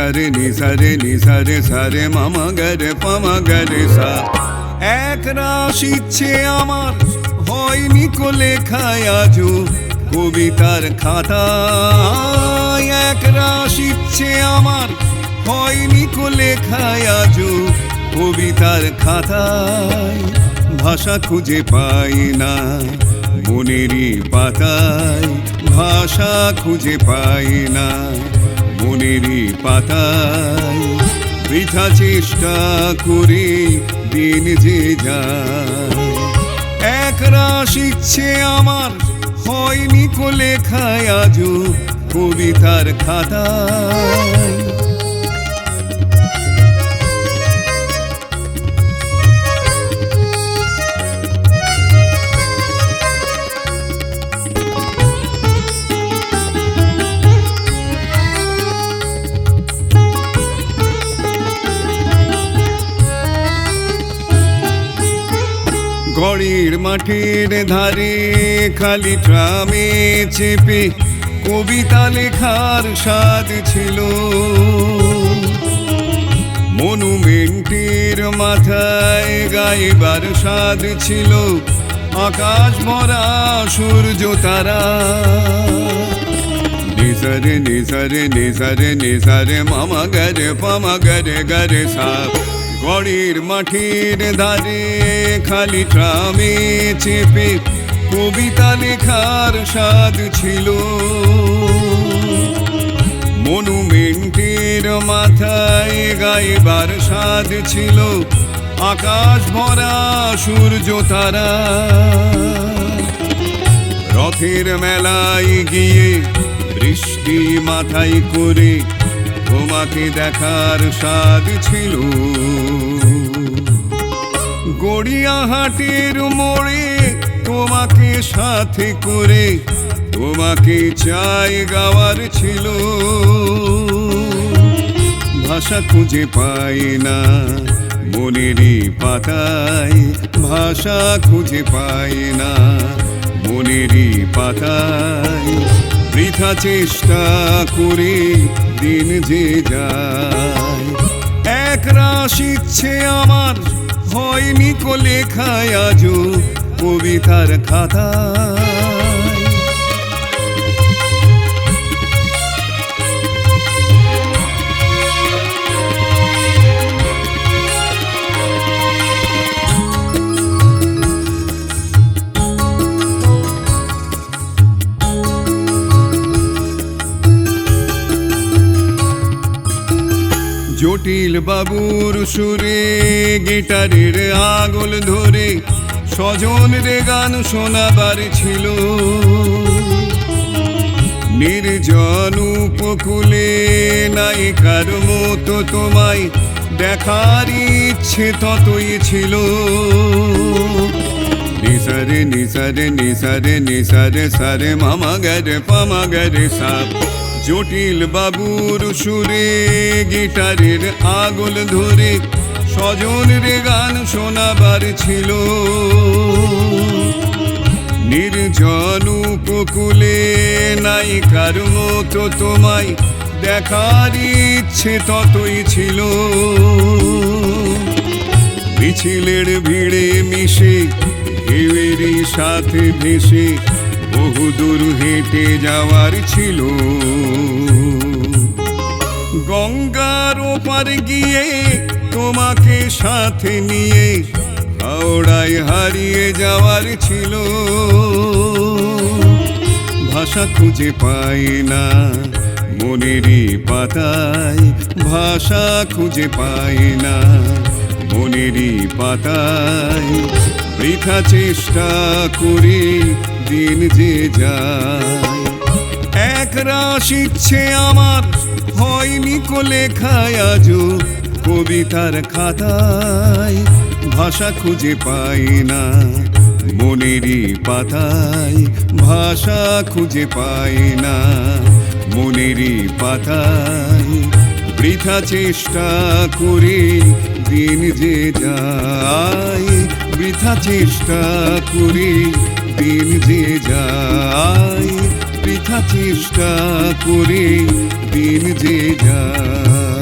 সারে নি সারে নি সারে সারে মামা গরে পামা গরে সা। এক রাশ ইচ্ছে আমার হয়নি কো লেখায় আজও কবিতার খাতায়। এক রাশ ইচ্ছে আমার হয়নি কো লেখায় আজও কবিতার খাতায়। ভাষা খুঁজে পাই না মনেরই পাতায়, ভাষা খুঁজে পাই না মনেরই পাতায়। বৃথা চেষ্টা করে দিন যে যায়। এক রাশ ইচ্ছে আমার হয়নি কো লেখায় আজও কবিতার খাতায়। গড়ির মাঠের ধারে খালি ট্রামে চেপে কবিতা লেখার স্বাদ ছিল। মনুমেন্টের মাথায় গাইবার স্বাদ ছিল। আকাশ ভরা সূর্য তারা। নিসারে নিসারে নিসারে নিসারে মামা গরে পামা গরে গরে সাপ। গড়ির মাঠের ধারে খালি ট্রামে চেপে কবিতা লেখার স্বাদ ছিল। মনুমেন্টের মাথায় গাইবার স্বাদ ছিল। আকাশ ভরা সূর্য তারা। রথের মেলায় গিয়ে বৃষ্টি মাথায় করে তোমাকে দেখার স্বাদ ছিল। গড়িয়াহাটের মোড়ে তোমাকে সাথে করে তোমাকে চাই গাওয়ার ছিল। ভাষা খুঁজে পাই না মনেরই পাতায়, ভাষা খুঁজে পাই না মনেরই পাতায়। বৃথা চেষ্টা করে দিন যে যায়। এক রাশ ইচ্ছে আমার হয়নি কো লেখায় আজও কবিতার খাতায়। জটিল বাবুর সুরে গিটারের আগল ধরে স্বজনের গান শোনাবার ছিল। নির্জন উপকূলে নায়িকার মতো তোমায় দেখার ইচ্ছে ততই ছিল। নিসারে নিসারে নিসারে নিসারে সারে মামা গরে পামা গরে সাপ। জটিল বাবুর সুরে গিটারের আগল ধরে স্বজনের গান শোনাবার ছিল। নির্জন উপকূলে নায়িকার মতো তোমায় দেখার ইচ্ছে ততই ছিল। মিছিলের ভিড়ে মিশে ঢেউয়েরই সাথে ভেসে বহুদূর হেঁটে যাওয়ার ছিল। গঙ্গার ওপার গিয়ে তোমাকে সাথে নিয়ে হাওড়ায় হারিয়ে যাওয়ার ছিল। ভাষা খুঁজে পাই না মনেরই পাতায়, ভাষা খুঁজে পাই না মনেরই পাতায়। বৃথা চেষ্টা করে দিন যে যায়। এক রাশ ইচ্ছে আমার হয়নি কো লেখায় আজও কবিতার খাতায়। ভাষা খুঁজে পাই না মনেরই পাতায়, ভাষা খুঁজে পাই না মনেরই পাতায়। বৃথা চেষ্টা করে দিন যে যায়। বৃথা চেষ্টা করে দিন যে যায়। বৃথা চেষ্টা করে দিন যে যায়।